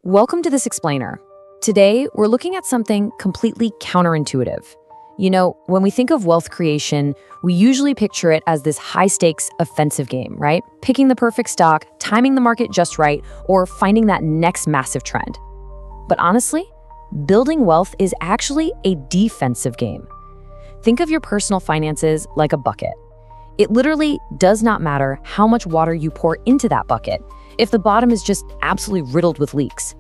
Welcome to this explainer. Today, we're looking at something completely counterintuitive. When we think of wealth creation, we usually picture it as this high-stakes, offensive game, right? Picking the perfect stock, timing the market just right, or finding that next massive trend. But honestly, building wealth is actually a defensive game. Think of your personal finances like a bucket. It literally does not matter how much water you pour into that bucket if the bottom is just absolutely riddled with leaks.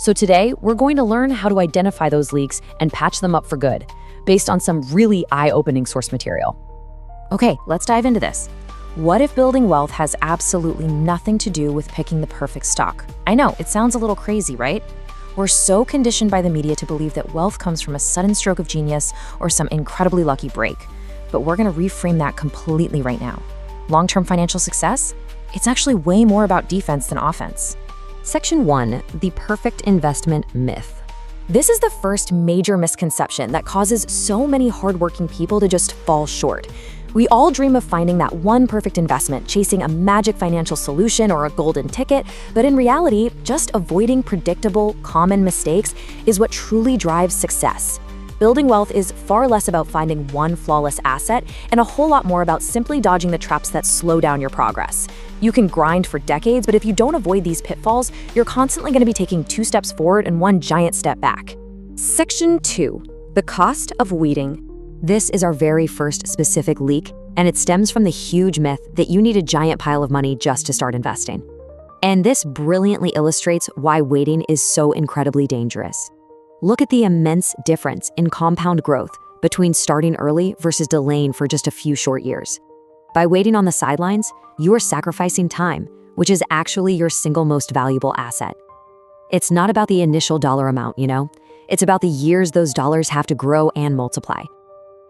So today, we're going to learn how to identify those leaks and patch them up for good, based on some really eye-opening source material. Okay, let's dive into this. What if building wealth has absolutely nothing to do with picking the perfect stock? I know, it sounds a little crazy, right? We're so conditioned by the media to believe that wealth comes from a sudden stroke of genius or some incredibly lucky break. But we're gonna reframe that completely right now. Long-term financial success? It's actually way more about defense than offense. Section 1, the perfect investment myth. This is the first major misconception that causes so many hardworking people to just fall short. We all dream of finding that one perfect investment, chasing a magic financial solution or a golden ticket, but in reality, just avoiding predictable, common mistakes is what truly drives success. Building wealth is far less about finding one flawless asset and a whole lot more about simply dodging the traps that slow down your progress. You can grind for decades, but if you don't avoid these pitfalls, you're constantly going to be taking 2 steps forward and 1 giant step back. Section 2, the cost of waiting. This is our very first specific leak, and it stems from the huge myth that you need a giant pile of money just to start investing. And this brilliantly illustrates why waiting is so incredibly dangerous. Look at the immense difference in compound growth between starting early versus delaying for just a few short years. By waiting on the sidelines, you are sacrificing time, which is actually your single most valuable asset. It's not about the initial dollar amount, It's about the years those dollars have to grow and multiply.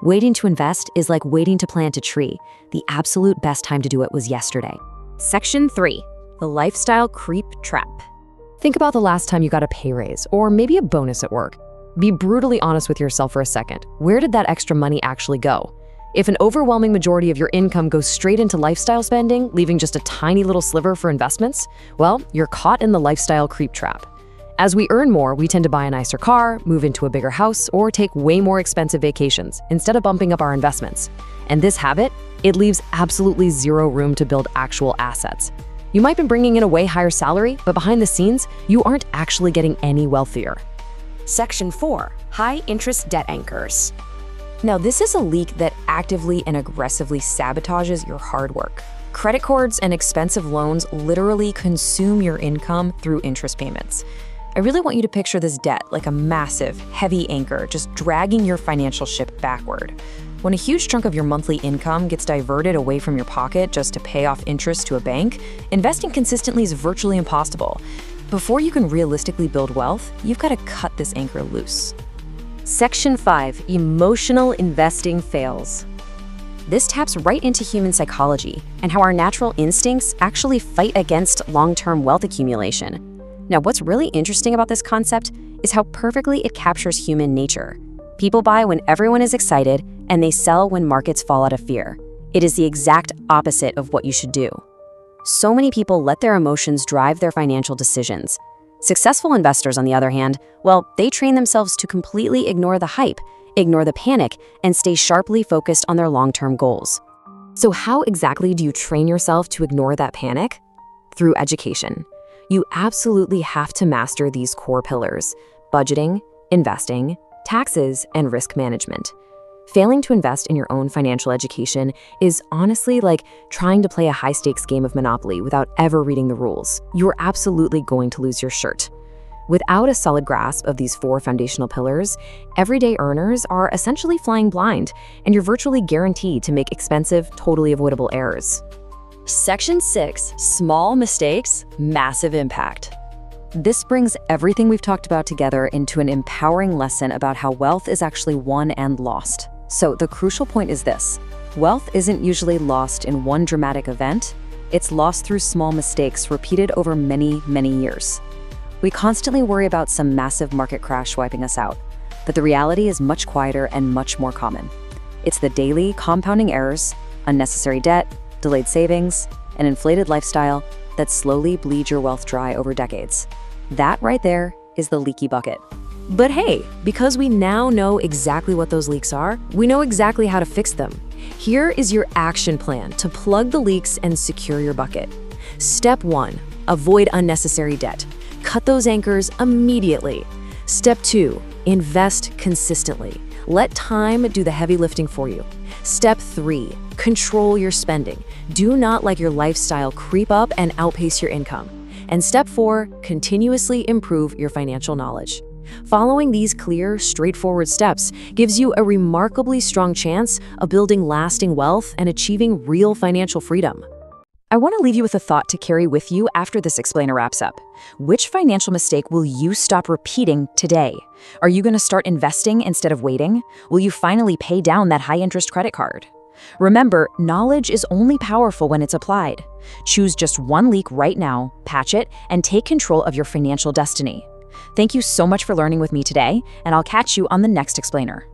Waiting to invest is like waiting to plant a tree. The absolute best time to do it was yesterday. Section 3, the lifestyle creep trap. Think about the last time you got a pay raise, or maybe a bonus at work. Be brutally honest with yourself for a second. Where did that extra money actually go? If an overwhelming majority of your income goes straight into lifestyle spending, leaving just a tiny little sliver for investments, well, you're caught in the lifestyle creep trap. As we earn more, we tend to buy a nicer car, move into a bigger house, or take way more expensive vacations instead of bumping up our investments. And this habit, it leaves absolutely zero room to build actual assets. You might be bringing in a way higher salary, but behind the scenes, you aren't actually getting any wealthier. Section 4, high-interest debt anchors. Now, this is a leak that actively and aggressively sabotages your hard work. Credit cards and expensive loans literally consume your income through interest payments. I really want you to picture this debt like a massive, heavy anchor just dragging your financial ship backward. When a huge chunk of your monthly income gets diverted away from your pocket just to pay off interest to a bank, investing consistently is virtually impossible. Before you can realistically build wealth, you've got to cut this anchor loose. Section 5, emotional investing fails. This taps right into human psychology and how our natural instincts actually fight against long-term wealth accumulation. Now, what's really interesting about this concept is how perfectly it captures human nature. People buy when everyone is excited, and they sell when markets fall out of fear. It is the exact opposite of what you should do. So many people let their emotions drive their financial decisions. Successful investors, on the other hand, well, they train themselves to completely ignore the hype, ignore the panic, and stay sharply focused on their long-term goals. So how exactly do you train yourself to ignore that panic? Through education. You absolutely have to master these core pillars: budgeting, investing, taxes, and risk management. Failing to invest in your own financial education is honestly like trying to play a high-stakes game of Monopoly without ever reading the rules. You're absolutely going to lose your shirt. Without a solid grasp of these 4 foundational pillars, everyday earners are essentially flying blind, and you're virtually guaranteed to make expensive, totally avoidable errors. Section 6, small mistakes, massive impact. This brings everything we've talked about together into an empowering lesson about how wealth is actually won and lost. So the crucial point is this: wealth isn't usually lost in one dramatic event. It's lost through small mistakes repeated over many, many years. We constantly worry about some massive market crash wiping us out, but the reality is much quieter and much more common. It's the daily compounding errors, unnecessary debt, delayed savings, an inflated lifestyle that slowly bleed your wealth dry over decades. That right there is the leaky bucket. But hey, because we now know exactly what those leaks are, we know exactly how to fix them. Here is your action plan to plug the leaks and secure your bucket. Step 1, avoid unnecessary debt. Cut those anchors immediately. Step 2, invest consistently. Let time do the heavy lifting for you. Step 3, control your spending. Do not let your lifestyle creep up and outpace your income. And step 4, continuously improve your financial knowledge. Following these clear, straightforward steps gives you a remarkably strong chance of building lasting wealth and achieving real financial freedom. I want to leave you with a thought to carry with you after this explainer wraps up. Which financial mistake will you stop repeating today? Are you going to start investing instead of waiting? Will you finally pay down that high-interest credit card? Remember, knowledge is only powerful when it's applied. Choose just one leak right now, patch it, and take control of your financial destiny. Thank you so much for learning with me today, and I'll catch you on the next explainer.